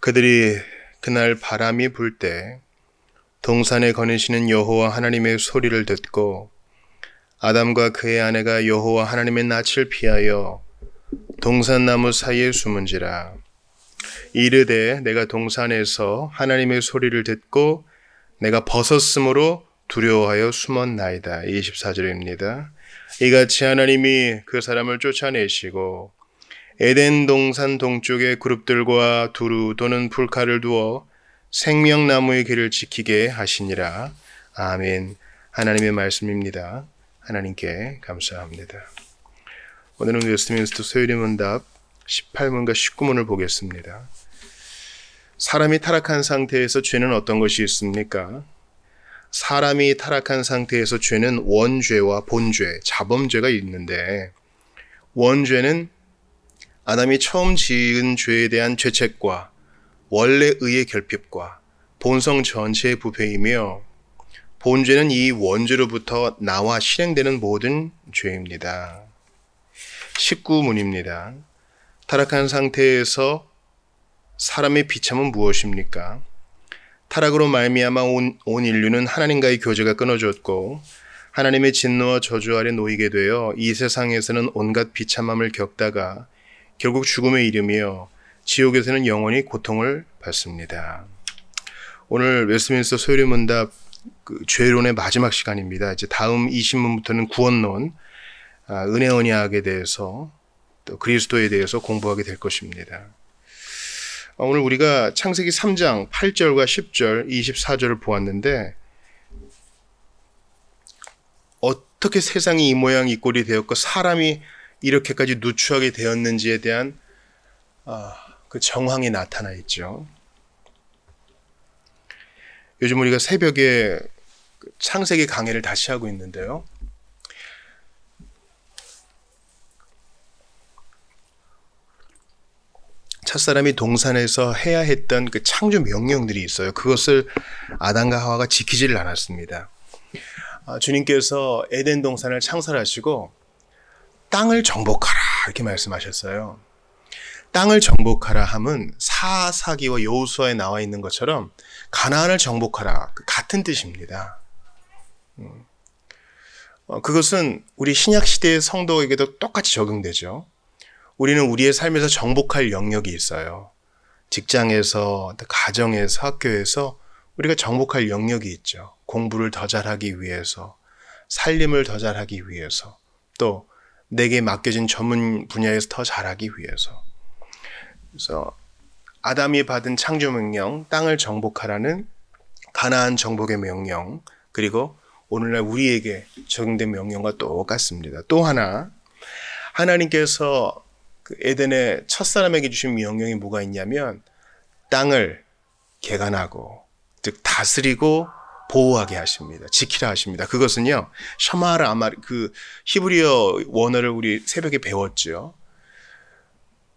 그들이 그날 바람이 불 때 동산에 거니시는 여호와 하나님의 소리를 듣고 아담과 그의 아내가 여호와 하나님의 낯을 피하여 동산나무 사이에 숨은지라. 이르되 내가 동산에서 하나님의 소리를 듣고 내가 벗었으므로 두려워하여 숨었나이다. 24절입니다. 이같이 하나님이 그 사람을 쫓아내시고 에덴 동산 동쪽에 그룹들과 두루 도는 불칼을 두어 생명나무의 길을 지키게 하시니라. 아멘. 하나님의 말씀입니다. 하나님께 감사합니다. 오늘은 웨스트민스터 소요리문답 18문과 19문을 보겠습니다. 사람이 타락한 상태에서 죄는 어떤 것이 있습니까? 사람이 타락한 상태에서 죄는 원죄와 본죄, 자범죄가 있는데, 원죄는 아담이 처음 지은 죄에 대한 죄책과 원래 의의 결핍과 본성 전체의 부패이며, 본죄는 이 원죄로부터 나와 실행되는 모든 죄입니다. 19문입니다. 타락한 상태에서 사람의 비참은 무엇입니까? 타락으로 말미암아 온 인류는 하나님과의 교제가 끊어졌고 하나님의 진노와 저주 아래 놓이게 되어 이 세상에서는 온갖 비참함을 겪다가 결국 죽음에 이르며 지옥에서는 영원히 고통을 받습니다. 오늘 웨스트민스터 소요리문답 죄론의 마지막 시간입니다. 이제 다음 20문부터는 구원론, 은혜 언약에 대해서 또 그리스도에 대해서 공부하게 될 것입니다. 오늘 우리가 창세기 3장 8절과 10절, 24절을 보았는데 어떻게 세상이 이 모양 이 꼴이 되었고 사람이 이렇게까지 누추하게 되었는지에 대한 그 정황이 나타나 있죠. 요즘 우리가 새벽에 창세기 강해를 다시 하고 있는데요. 첫사람이 동산에서 해야 했던 그 창조 명령들이 있어요. 그것을 아담과 하와가 지키지를 않았습니다. 주님께서 에덴 동산을 창설하시고 땅을 정복하라 이렇게 말씀하셨어요. 땅을 정복하라 함은 사사기와 여호수아에 나와 있는 것처럼 가나안을 정복하라 같은 뜻입니다. 그것은 우리 신약 시대의 성도에게도 똑같이 적용되죠. 우리는 우리의 삶에서 정복할 영역이 있어요. 직장에서, 가정에서, 학교에서 우리가 정복할 영역이 있죠. 공부를 더 잘하기 위해서, 살림을 더 잘하기 위해서, 또 내게 맡겨진 전문 분야에서 더 잘하기 위해서. 그래서 아담이 받은 창조 명령, 땅을 정복하라는 가나안 정복의 명령, 그리고 오늘날 우리에게 적용된 명령과 똑같습니다. 또 하나, 하나님께서 그 에덴의 첫사람에게 주신 명령이 뭐가 있냐면 땅을 개간하고 즉 다스리고 보호하게 하십니다. 지키라 하십니다. 그것은요, 셔마르 아마르 그 히브리어 원어를 우리 새벽에 배웠죠.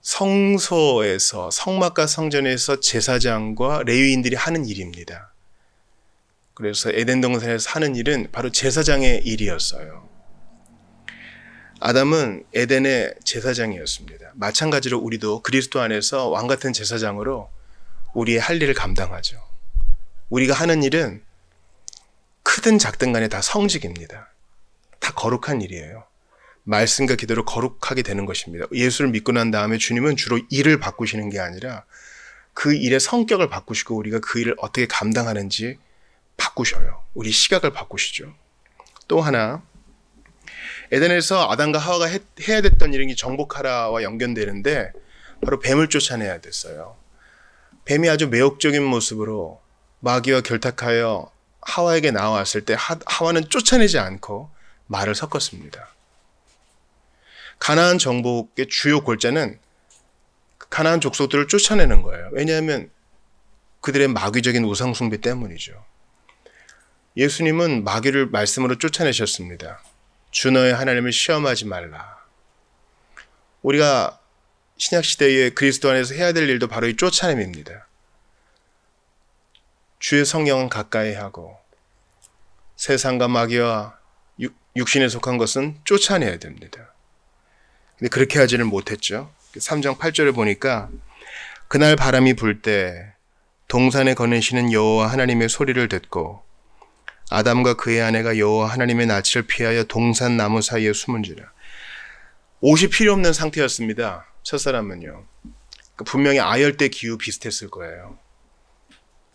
성소에서 성막과 성전에서 제사장과 레위인들이 하는 일입니다. 그래서 에덴 동산에서 하는 일은 바로 제사장의 일이었어요. 아담은 에덴의 제사장이었습니다. 마찬가지로 우리도 그리스도 안에서 왕 같은 제사장으로 우리의 할 일을 감당하죠. 우리가 하는 일은 크든 작든 간에 다 성직입니다. 다 거룩한 일이에요. 말씀과 기도로 거룩하게 되는 것입니다. 예수를 믿고 난 다음에 주님은 주로 일을 바꾸시는 게 아니라 그 일의 성격을 바꾸시고 우리가 그 일을 어떻게 감당하는지 바꾸셔요. 우리 시각을 바꾸시죠. 또 하나, 에덴에서 아담과 하와가 해야 됐던 일이 정복하라와 연결되는데 바로 뱀을 쫓아내야 됐어요. 뱀이 아주 매혹적인 모습으로 마귀와 결탁하여 하와에게 나왔을 때 하와는 쫓아내지 않고 말을 섞었습니다. 가나안 정복의 주요 골자는 가나안 족속들을 쫓아내는 거예요. 왜냐하면 그들의 마귀적인 우상 숭배 때문이죠. 예수님은 마귀를 말씀으로 쫓아내셨습니다. 주 너의 하나님을 시험하지 말라. 우리가 신약시대에 그리스도 안에서 해야 될 일도 바로 이 쫓아냄입니다. 주의 성령은 가까이 하고 세상과 마귀와 육신에 속한 것은 쫓아내야 됩니다. 근데 그렇게 하지는 못했죠. 3장 8절에 보니까 그날 바람이 불 때 동산에 거니시는 여호와 하나님의 소리를 듣고 아담과 그의 아내가 여호와 하나님의 낯을 피하여 동산 나무 사이에 숨은지라. 옷이 필요 없는 상태였습니다. 첫사람은요. 분명히 아열대 기후 비슷했을 거예요.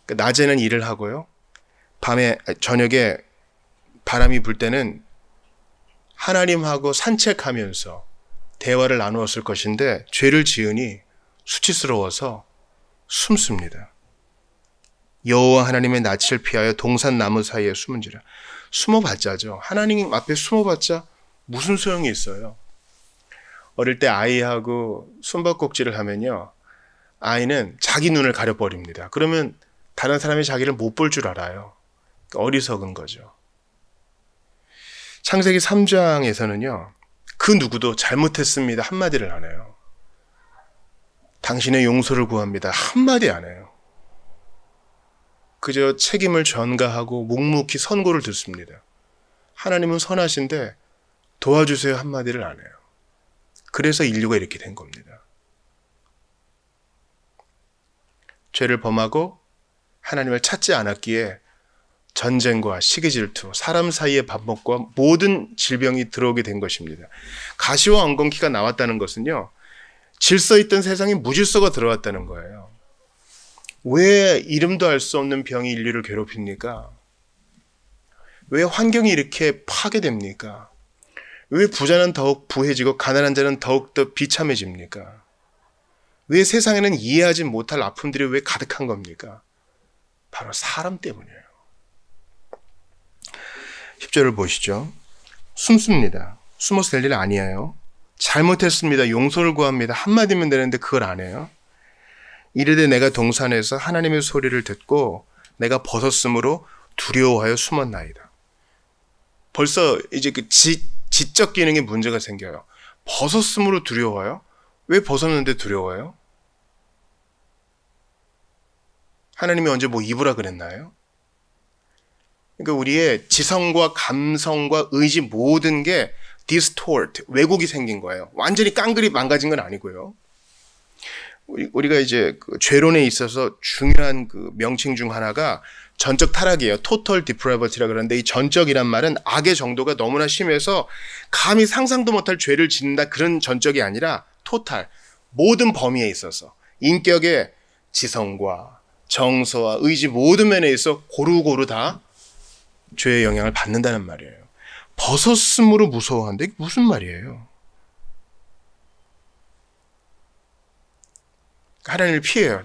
낮에는 일을 하고요. 저녁에 바람이 불 때는 하나님하고 산책하면서 대화를 나누었을 것인데 죄를 지으니 수치스러워서 숨습니다. 여호와 하나님의 낯을 피하여 동산 나무 사이에 숨은지라. 숨어봤자죠. 하나님 앞에 숨어봤자 무슨 소용이 있어요. 어릴 때 아이하고 숨바꼭질을 하면요, 아이는 자기 눈을 가려버립니다. 그러면 다른 사람이 자기를 못 볼 줄 알아요. 어리석은 거죠. 창세기 3장에서는요, 그 누구도 잘못했습니다 한마디를 안 해요. 당신의 용서를 구합니다 한마디 안 해요. 그저 책임을 전가하고 묵묵히 선고를 듣습니다. 하나님은 선하신데 도와주세요 한마디를 안 해요. 그래서 인류가 이렇게 된 겁니다. 죄를 범하고 하나님을 찾지 않았기에 전쟁과 시기 질투, 사람 사이의 반목과 모든 질병이 들어오게 된 것입니다. 가시와 엉겅퀴가 나왔다는 것은요, 질서 있던 세상에 무질서가 들어왔다는 거예요. 왜 이름도 알 수 없는 병이 인류를 괴롭힙니까? 왜 환경이 이렇게 파괴됩니까? 왜 부자는 더욱 부해지고 가난한 자는 더욱더 비참해집니까? 왜 세상에는 이해하지 못할 아픔들이 왜 가득한 겁니까? 바로 사람 때문이에요. 10절을 보시죠. 숨습니다. 숨어서 될 일 아니에요. 잘못했습니다. 용서를 구합니다. 한마디면 되는데 그걸 안 해요. 이르되 내가 동산에서 하나님의 소리를 듣고 내가 벗었으므로 두려워하여 숨었나이다. 벌써 이제 그 지적 기능에 문제가 생겨요. 벗었으므로 두려워요? 왜 벗었는데 두려워요? 하나님이 언제 뭐 입으라 그랬나요? 그러니까 우리의 지성과 감성과 의지 모든 게 distort, 왜곡이 생긴 거예요. 완전히 깡그리 망가진 건 아니고요. 우리가 이제 그 죄론에 있어서 중요한 그 명칭 중 하나가 전적 타락이에요. total depravity라 그러는데, 이 전적이란 말은 악의 정도가 너무나 심해서 감히 상상도 못할 죄를 짓는다, 그런 전적이 아니라 total, 모든 범위에 있어서 인격의 지성과 정서와 의지 모든 면에 있어 고루고루 다 죄의 영향을 받는다는 말이에요. 벗었으므로 무서워한다, 이게 무슨 말이에요? 하나님을 피해요.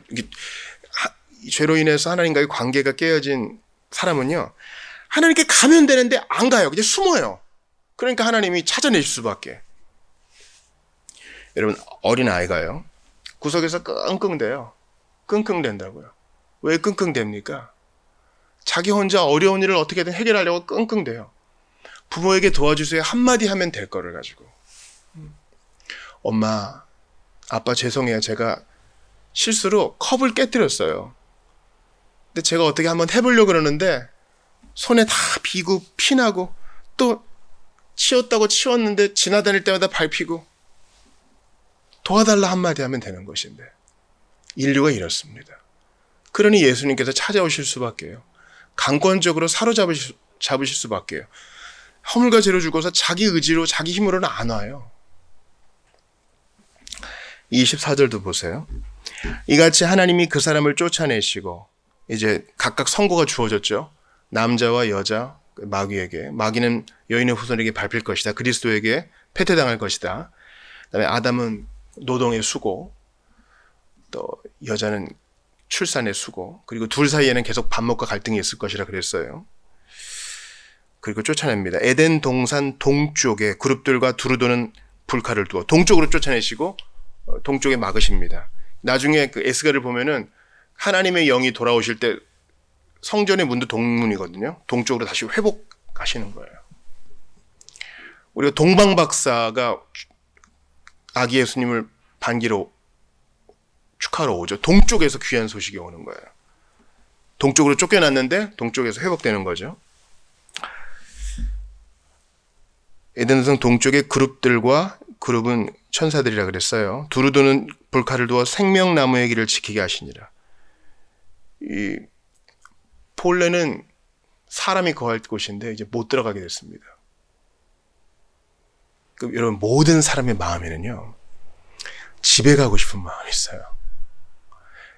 죄로 인해서 하나님과의 관계가 깨어진 사람은요, 하나님께 가면 되는데 안 가요. 그냥 숨어요. 그러니까 하나님이 찾아내실 수밖에. 여러분, 어린아이가요, 구석에서 끙끙대요. 끙끙댄다고요. 왜 끙끙댑니까? 자기 혼자 어려운 일을 어떻게든 해결하려고 끙끙대요. 부모에게 도와주세요 한마디 하면 될 거를 가지고, 엄마, 아빠 죄송해요. 제가 실수로 컵을 깨뜨렸어요. 근데 제가 어떻게 한번 해보려고 그러는데 손에 다 비고 피나고, 또 치웠다고 치웠는데 지나다닐 때마다 밟히고, 도와달라 한마디 하면 되는 것인데 인류가 이렇습니다. 그러니 예수님께서 찾아오실 수밖에요. 강권적으로 사로잡으실 수밖에요. 허물과 죄로 죽어서 자기 의지로 자기 힘으로는 안 와요. 24절도 보세요. 이같이 하나님이 그 사람을 쫓아내시고, 이제 각각 선고가 주어졌죠. 남자와 여자, 마귀에게, 마귀는 여인의 후손에게 밟힐 것이다. 그리스도에게 패퇴당할 것이다. 그다음에 아담은 노동의 수고, 또 여자는 출산의 수고, 그리고 둘 사이에는 계속 반목과 갈등이 있을 것이라 그랬어요. 그리고 쫓아냅니다. 에덴 동산 동쪽에 그룹들과 두루 도는 불칼을 두어 동쪽으로 쫓아내시고 동쪽에 막으십니다. 나중에 그 에스겔을 보면은 하나님의 영이 돌아오실 때 성전의 문도 동문이거든요. 동쪽으로 다시 회복하시는 거예요. 우리가 동방박사가 아기 예수님을 반기로 축하하러 오죠. 동쪽에서 귀한 소식이 오는 거예요. 동쪽으로 쫓겨났는데 동쪽에서 회복되는 거죠. 에덴 동산 동쪽의 그룹들과 그룹은 천사들이라 그랬어요. 두루 도는 불칼을 두어 생명나무의 길을 지키게 하시니라. 이 본래는 사람이 거할 곳인데 이제 못 들어가게 됐습니다. 여러분, 모든 사람의 마음에는요, 집에 가고 싶은 마음이 있어요.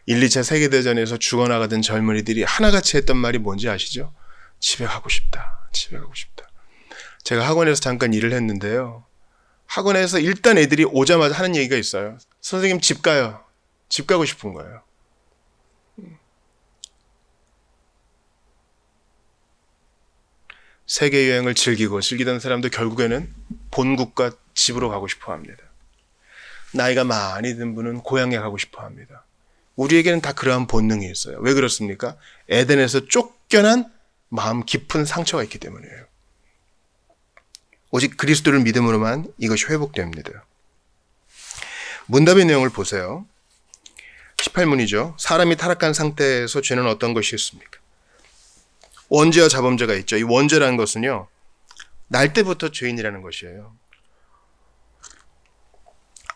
1, 2차 세계대전에서 죽어나가던 젊은이들이 하나같이 했던 말이 뭔지 아시죠? 집에 가고 싶다. 집에 가고 싶다. 제가 학원에서 잠깐 일을 했는데요. 학원에서 일단 애들이 오자마자 하는 얘기가 있어요. 선생님, 집 가요. 집 가고 싶은 거예요. 세계 여행을 즐기던 사람도 결국에는 본국과 집으로 가고 싶어 합니다. 나이가 많이 든 분은 고향에 가고 싶어 합니다. 우리에게는 다 그러한 본능이 있어요. 왜 그렇습니까? 에덴에서 쫓겨난 마음 깊은 상처가 있기 때문이에요. 오직 그리스도를 믿음으로만 이것이 회복됩니다. 문답의 내용을 보세요. 18문이죠. 사람이 타락한 상태에서 죄는 어떤 것이 있습니까? 원죄와 자범죄가 있죠. 이 원죄라는 것은요, 날 때부터 죄인이라는 것이에요.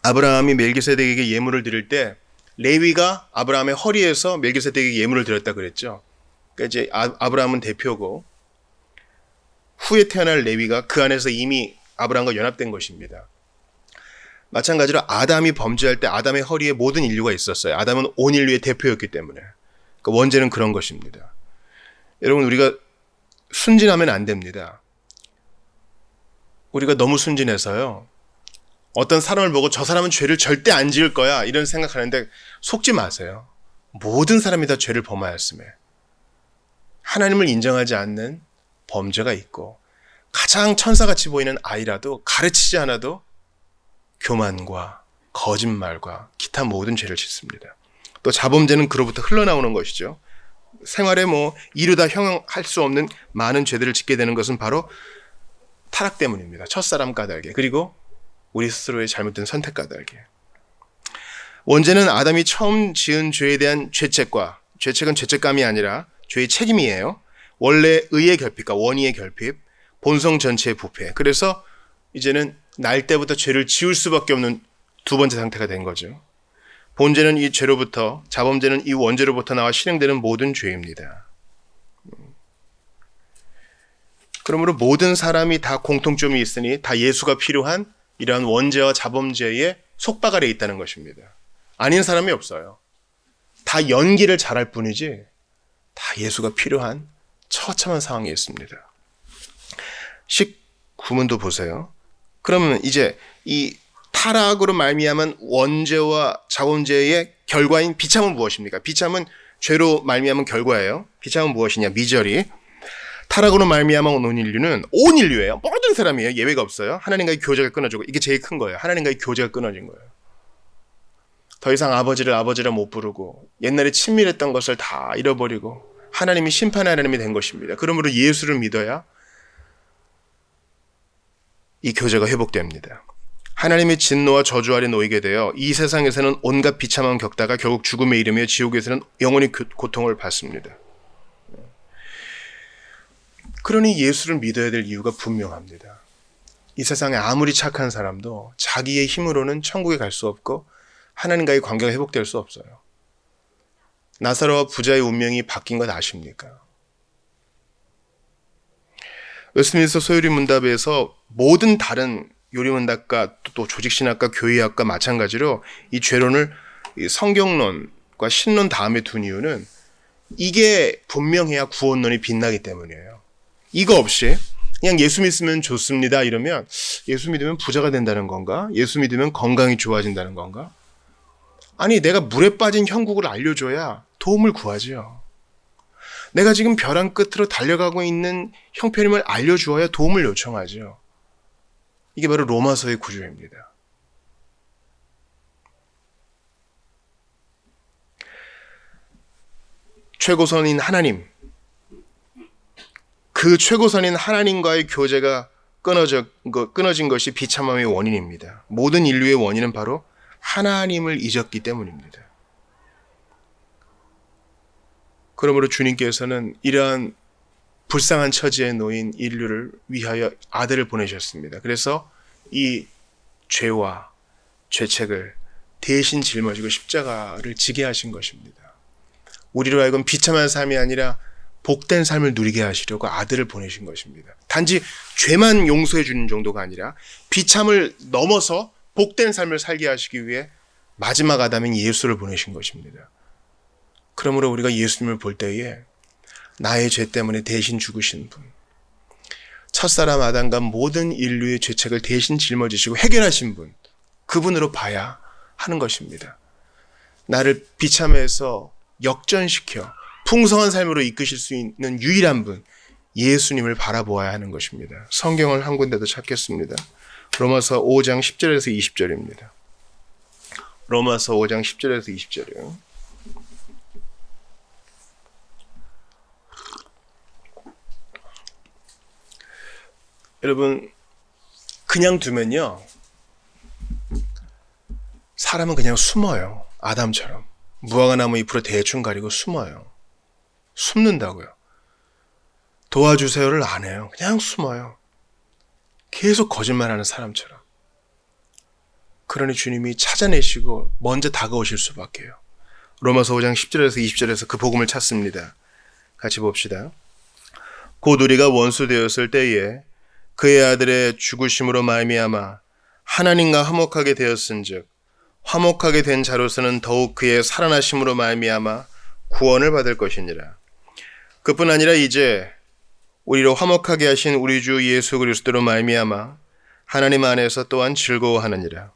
아브라함이 멜기세덱에게 예물을 드릴 때 레위가 아브라함의 허리에서 멜기세덱에게 예물을 드렸다 그랬죠. 그러니까 이제 아브라함은 대표고 후에 태어날 레위가 그 안에서 이미 아브라함과 연합된 것입니다. 마찬가지로 아담이 범죄할 때 아담의 허리에 모든 인류가 있었어요. 아담은 온 인류의 대표였기 때문에. 그러니까 원죄는 그런 것입니다. 여러분, 우리가 순진하면 안 됩니다. 우리가 너무 순진해서요, 어떤 사람을 보고 저 사람은 죄를 절대 안 지을 거야 이런 생각하는데 속지 마세요. 모든 사람이 다 죄를 범하였음에 하나님을 인정하지 않는 범죄가 있고, 가장 천사같이 보이는 아이라도 가르치지 않아도 교만과 거짓말과 기타 모든 죄를 짓습니다. 또 자범죄는 그로부터 흘러나오는 것이죠. 생활에 이루다 형용할 수 없는 많은 죄들을 짓게 되는 것은 바로 타락 때문입니다. 첫사람 까닭에, 그리고 우리 스스로의 잘못된 선택 까닭에. 원죄는 아담이 처음 지은 죄에 대한 죄책과, 죄책은 죄책감이 아니라 죄의 책임이에요. 원래 의의 결핍과 원의의 결핍, 본성 전체의 부패. 그래서 이제는 날 때부터 죄를 지을 수밖에 없는 두 번째 상태가 된 거죠. 본죄는 이 죄로부터, 자범죄는 이 원죄로부터 나와 실행되는 모든 죄입니다. 그러므로 모든 사람이 다 공통점이 있으니 다 예수가 필요한 이러한 원죄와 자범죄의 속박 아래에 있다는 것입니다. 아닌 사람이 없어요. 다 연기를 잘할 뿐이지 다 예수가 필요한 처참한 상황에 있습니다. 19문도 보세요. 그러면 이제 이 타락으로 말미암은 원죄와 자범죄의 결과인 비참은 무엇입니까? 비참은 죄로 말미암은 결과예요. 비참은 무엇이냐? 미저리. 타락으로 말미암은 온 인류는, 온 인류예요. 모든 사람이에요. 예외가 없어요. 하나님과의 교제가 끊어지고, 이게 제일 큰 거예요. 하나님과의 교제가 끊어진 거예요. 더 이상 아버지를 아버지라 못 부르고 옛날에 친밀했던 것을 다 잃어버리고 하나님이 심판의 하나님이 된 것입니다. 그러므로 예수를 믿어야 이 교제가 회복됩니다. 하나님의 진노와 저주 아래 놓이게 되어 이 세상에서는 온갖 비참함을 겪다가 결국 죽음에 이르며 지옥에서는 영원히 고통을 받습니다. 그러니 예수를 믿어야 될 이유가 분명합니다. 이 세상에 아무리 착한 사람도 자기의 힘으로는 천국에 갈 수 없고 하나님과의 관계가 회복될 수 없어요. 나사로와 부자의 운명이 바뀐 것 아십니까? 웨스트민스터 소요리 문답에서 모든 다른 요리문답과 또 조직신학과 교회학과 마찬가지로 이 죄론을 성경론과 신론 다음에 둔 이유는 이게 분명해야 구원론이 빛나기 때문이에요. 이거 없이 그냥 예수 믿으면 좋습니다 이러면 예수 믿으면 부자가 된다는 건가? 예수 믿으면 건강이 좋아진다는 건가? 아니, 내가 물에 빠진 형국을 알려줘야 도움을 구하지요. 내가 지금 벼랑 끝으로 달려가고 있는 형편임을 알려주어야 도움을 요청하죠. 이게 바로 로마서의 구조입니다. 최고선인 하나님, 그 최고선인 하나님과의 교제가 끊어진 것이 비참함의 원인입니다. 모든 인류의 원인은 바로 하나님을 잊었기 때문입니다. 그러므로 주님께서는 이러한 불쌍한 처지에 놓인 인류를 위하여 아들을 보내셨습니다. 그래서 이 죄와 죄책을 대신 짊어지고 십자가를 지게 하신 것입니다. 우리로 하여금 비참한 삶이 아니라 복된 삶을 누리게 하시려고 아들을 보내신 것입니다. 단지 죄만 용서해 주는 정도가 아니라 비참을 넘어서 복된 삶을 살게 하시기 위해 마지막 아담인 예수를 보내신 것입니다. 그러므로 우리가 예수님을 볼 때에 나의 죄 때문에 대신 죽으신 분, 첫사람 아담과 모든 인류의 죄책을 대신 짊어지시고 해결하신 분, 그분으로 봐야 하는 것입니다. 나를 비참해서 역전시켜 풍성한 삶으로 이끄실 수 있는 유일한 분, 예수님을 바라보아야 하는 것입니다. 성경을 한 군데 더 찾겠습니다. 로마서 5장 10절에서 20절입니다. 로마서 5장 10절에서 20절이요. 여러분, 그냥 두면요, 사람은 그냥 숨어요. 아담처럼 무화과나무 잎으로 대충 가리고 숨어요. 숨는다고요. 도와주세요를 안 해요. 그냥 숨어요. 계속 거짓말하는 사람처럼. 그러니 주님이 찾아내시고 먼저 다가오실 수밖에요. 로마서 5장 10절에서 20절에서 그 복음을 찾습니다. 같이 봅시다. 곧 우리가 원수 되었을 때에 그의 아들의 죽으심으로 말미암아 하나님과 화목하게 되었은즉 화목하게 된 자로서는 더욱 그의 살아나심으로 말미암아 구원을 받을 것이니라. 그뿐 아니라 이제 우리로 화목하게 하신 우리 주 예수 그리스도로 말미암아 하나님 안에서 또한 즐거워하느니라.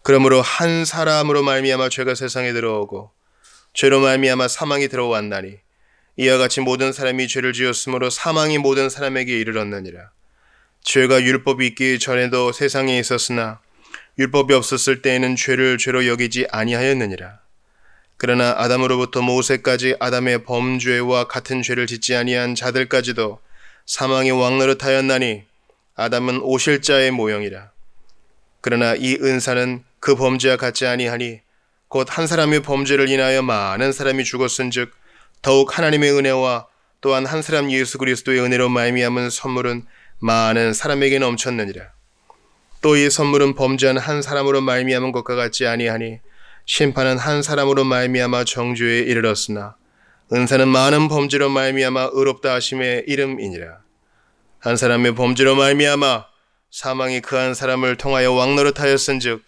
그러므로 한 사람으로 말미암아 죄가 세상에 들어오고 죄로 말미암아 사망이 들어왔나니 이와 같이 모든 사람이 죄를 지었으므로 사망이 모든 사람에게 이르렀느니라. 죄가 율법이 있기 전에도 세상에 있었으나 율법이 없었을 때에는 죄를 죄로 여기지 아니하였느니라. 그러나 아담으로부터 모세까지 아담의 범죄와 같은 죄를 짓지 아니한 자들까지도 사망이 왕노릇하였나니 아담은 오실 자의 모형이라. 그러나 이 은사는 그 범죄와 같지 아니하니 곧 한 사람의 범죄를 인하여 많은 사람이 죽었은즉 더욱 하나님의 은혜와 또한 한 사람 예수 그리스도의 은혜로 말미암은 선물은 많은 사람에게 넘쳤느니라. 또 이 선물은 범죄한 한 사람으로 말미암은 것과 같지 아니하니 심판은 한 사람으로 말미암아 정죄에 이르렀으나 은사는 많은 범죄로 말미암아 의롭다 하심의 이름이니라. 한 사람의 범죄로 말미암아 사망이 그 한 사람을 통하여 왕노릇하였은즉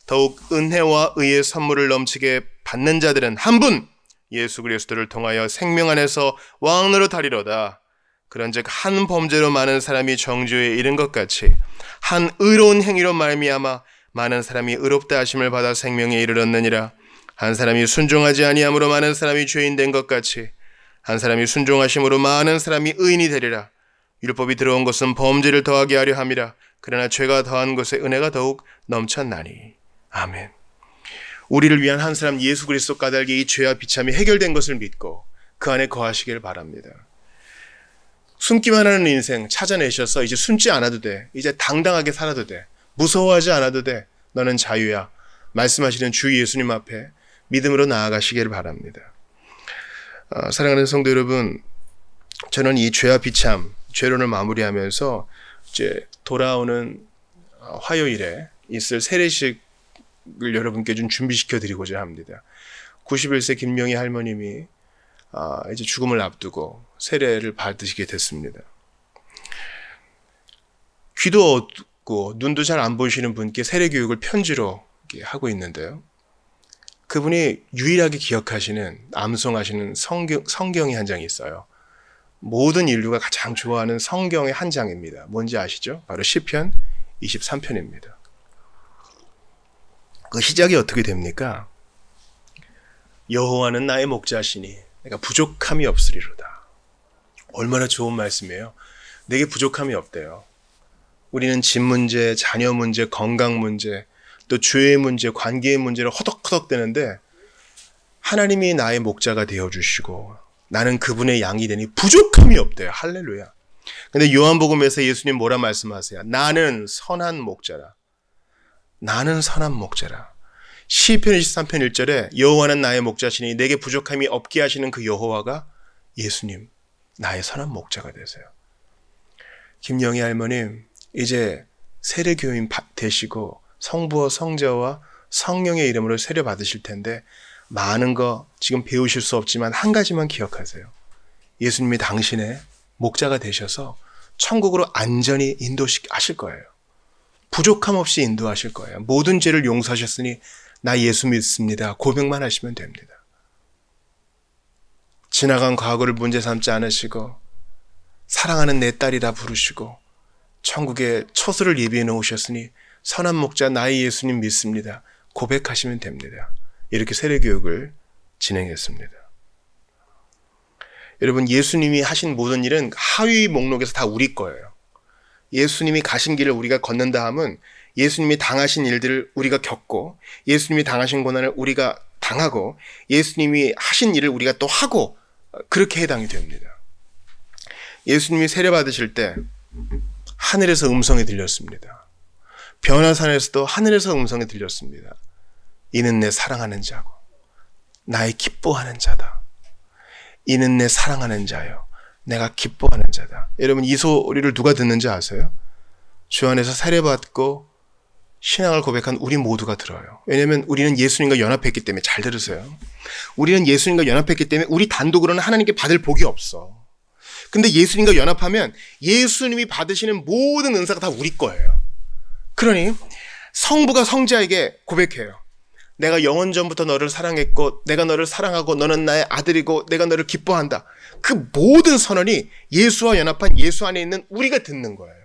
더욱 은혜와 의의 선물을 넘치게 받는 자들은 한 분 예수 그리스도를 통하여 생명 안에서 왕노릇하리로다. 그런즉 한 범죄로 많은 사람이 정죄에 이른 것 같이 한 의로운 행위로 말미암아 많은 사람이 의롭다 하심을 받아 생명에 이르렀느니라. 한 사람이 순종하지 아니함으로 많은 사람이 죄인 된 것 같이 한 사람이 순종하심으로 많은 사람이 의인이 되리라. 율법이 들어온 것은 범죄를 더하게 하려 함이라. 그러나 죄가 더한 것에 은혜가 더욱 넘쳤나니. 아멘. 우리를 위한 한 사람 예수 그리스도 까닭에 이 죄와 비참이 해결된 것을 믿고 그 안에 거하시길 바랍니다. 숨기만 하는 인생 찾아내셔서 이제 숨지 않아도 돼. 이제 당당하게 살아도 돼. 무서워하지 않아도 돼. 너는 자유야. 말씀하시는 주 예수님 앞에 믿음으로 나아가시길 바랍니다. 사랑하는 성도 여러분, 저는 이 죄와 비참, 죄론을 마무리하면서 이제 돌아오는 화요일에 있을 세례식을 여러분께 좀 준비시켜 드리고자 합니다. 91세 김명희 할머님이 이제 죽음을 앞두고 세례를 받으시게 됐습니다. 귀도 어둡고 눈도 잘 안 보이시는 분께 세례 교육을 편지로 하고 있는데요. 그분이 유일하게 기억하시는, 암송하시는 성경이 한 장이 있어요. 모든 인류가 가장 좋아하는 성경의 한 장입니다. 뭔지 아시죠? 바로 시편 23편입니다. 그 시작이 어떻게 됩니까? 여호와는 나의 목자시니 내가 부족함이 없으리로다. 얼마나 좋은 말씀이에요. 내게 부족함이 없대요. 우리는 집 문제, 자녀 문제, 건강 문제, 또 죄의 문제, 관계의 문제를 허덕허덕 대는데 하나님이 나의 목자가 되어주시고 나는 그분의 양이 되니 부족함이 없대요. 할렐루야. 근데 요한복음에서 예수님 뭐라 말씀하세요? 나는 선한 목자라. 나는 선한 목자라. 시편 23편 1절에 여호와는 나의 목자시니 내게 부족함이 없게 하시는 그 여호와가 예수님, 나의 선한 목자가 되세요. 김영희 할머님, 이제 세례교인 되시고 성부와 성자와 성령의 이름으로 세례 받으실 텐데 많은 거 지금 배우실 수 없지만 한 가지만 기억하세요. 예수님이 당신의 목자가 되셔서 천국으로 안전히 인도하실 거예요. 부족함 없이 인도하실 거예요. 모든 죄를 용서하셨으니 나 예수 믿습니다. 고백만 하시면 됩니다. 지나간 과거를 문제 삼지 않으시고 사랑하는 내 딸이라 부르시고 천국에 처소를 예비해 놓으셨으니 선한 목자 나의 예수님 믿습니다. 고백하시면 됩니다. 이렇게 세례교육을 진행했습니다. 여러분, 예수님이 하신 모든 일은 하위 목록에서 다 우리 거예요. 예수님이 가신 길을 우리가 걷는다 함은 예수님이 당하신 일들을 우리가 겪고 예수님이 당하신 고난을 우리가 당하고 예수님이 하신 일을 우리가 또 하고 그렇게 해당이 됩니다. 예수님이 세례 받으실 때 하늘에서 음성이 들렸습니다. 변화산에서도 하늘에서 음성이 들렸습니다. 이는 내 사랑하는 자고 나의 기뻐하는 자다. 이는 내 사랑하는 자요 내가 기뻐하는 자다. 여러분, 이 소리를 누가 듣는지 아세요? 주 안에서 세례받고 신앙을 고백한 우리 모두가 들어요. 왜냐하면 우리는 예수님과 연합했기 때문에. 잘 들으세요. 우리는 예수님과 연합했기 때문에 우리 단독으로는 하나님께 받을 복이 없어. 근데 예수님과 연합하면 예수님이 받으시는 모든 은사가 다 우리 거예요. 그러니 성부가 성자에게 고백해요. 내가 영원 전부터 너를 사랑했고 내가 너를 사랑하고 너는 나의 아들이고 내가 너를 기뻐한다. 그 모든 선언이 예수와 연합한 예수 안에 있는 우리가 듣는 거예요.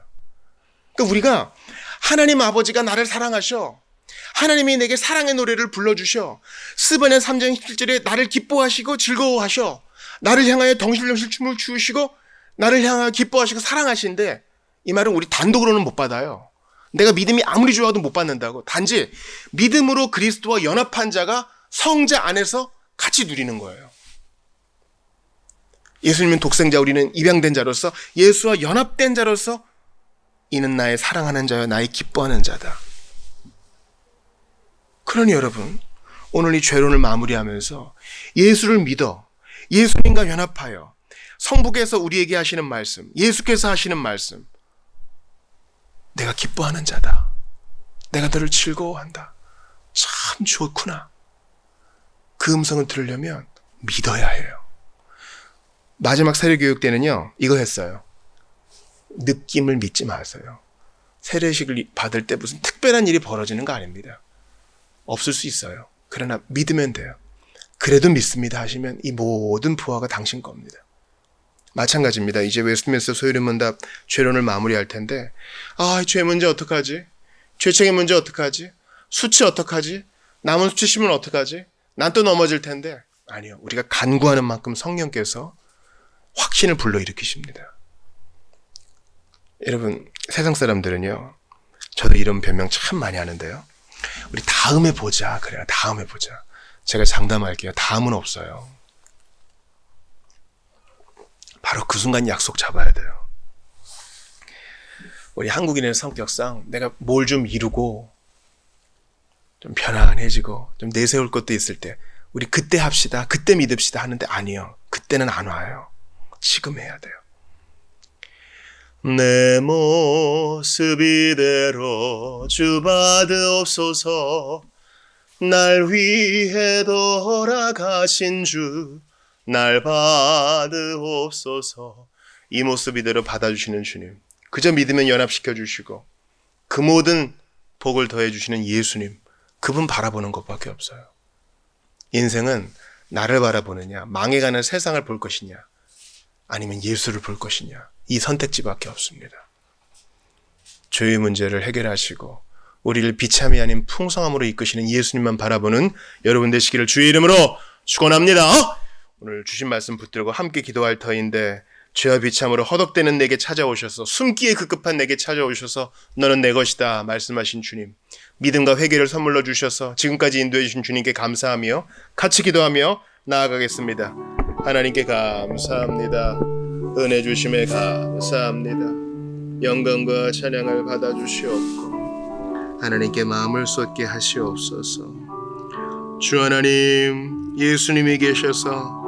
그러니까 우리가 하나님 아버지가 나를 사랑하셔. 하나님이 내게 사랑의 노래를 불러주셔. 스바냐 3장 17절에 나를 기뻐하시고 즐거워하셔. 나를 향하여 덩실덩실 춤을 추시고 나를 향하여 기뻐하시고 사랑하신데, 이 말은 우리 단독으로는 못 받아요. 내가 믿음이 아무리 좋아도 못 받는다고. 단지 믿음으로 그리스도와 연합한 자가 성자 안에서 같이 누리는 거예요. 예수님은 독생자, 우리는 입양된 자로서 예수와 연합된 자로서 이는 나의 사랑하는 자여 나의 기뻐하는 자다. 그러니 여러분, 오늘 이 죄론을 마무리하면서 예수를 믿어 예수님과 연합하여 성부께서 우리에게 하시는 말씀, 예수께서 하시는 말씀, 내가 기뻐하는 자다. 내가 너를 즐거워한다. 참 좋구나. 그 음성을 들으려면 믿어야 해요. 마지막 세례교육 때는요, 이거 했어요. 느낌을 믿지 마세요. 세례식을 받을 때 무슨 특별한 일이 벌어지는 거 아닙니다. 없을 수 있어요. 그러나 믿으면 돼요. 그래도 믿습니다 하시면 이 모든 부하가 당신 겁니다. 마찬가지입니다. 이제 웨스트민스터 소유문답 죄론을 마무리할 텐데, 죄 문제 어떡하지? 죄책의 문제 어떡하지? 수치 어떡하지? 남은 수치심은 어떡하지? 난 또 넘어질 텐데. 아니요. 우리가 간구하는 만큼 성령께서 확신을 불러일으키십니다. 여러분, 세상 사람들은요, 저도 이런 변명 참 많이 하는데요, 우리 다음에 보자. 그래요. 다음에 보자. 제가 장담할게요. 다음은 없어요. 바로 그 순간 약속 잡아야 돼요. 우리 한국인의 성격상 내가 뭘 좀 이루고 좀 편안해지고 좀 내세울 것도 있을 때 우리 그때 합시다, 그때 믿읍시다 하는데, 아니요. 그때는 안 와요. 지금 해야 돼요. 내 모습 이대로 주 받으옵소서. 날 위해 돌아가신 주 날 받으옵소서. 이 모습 이대로 받아주시는 주님, 그저 믿으면 연합시켜 주시고 그 모든 복을 더해 주시는 예수님, 그분 바라보는 것밖에 없어요. 인생은 나를 바라보느냐, 망해가는 세상을 볼 것이냐, 아니면 예수를 볼 것이냐, 이 선택지밖에 없습니다. 죄의 문제를 해결하시고 우리를 비참이 아닌 풍성함으로 이끄시는 예수님만 바라보는 여러분 되시기를 주의 이름으로 축원합니다. 오늘 주신 말씀 붙들고 함께 기도할 터인데, 죄와 비참으로 허덕대는 내게 찾아오셔서, 숨기에 급급한 내게 찾아오셔서 너는 내 것이다 말씀하신 주님, 믿음과 회개를 선물로 주셔서 지금까지 인도해 주신 주님께 감사하며 같이 기도하며 나아가겠습니다. 하나님께 감사합니다. 은혜 주심에 감사합니다. 영광과 찬양을 받아주시옵고 하나님께 마음을 쏟게 하시옵소서. 주 하나님, 예수님이 계셔서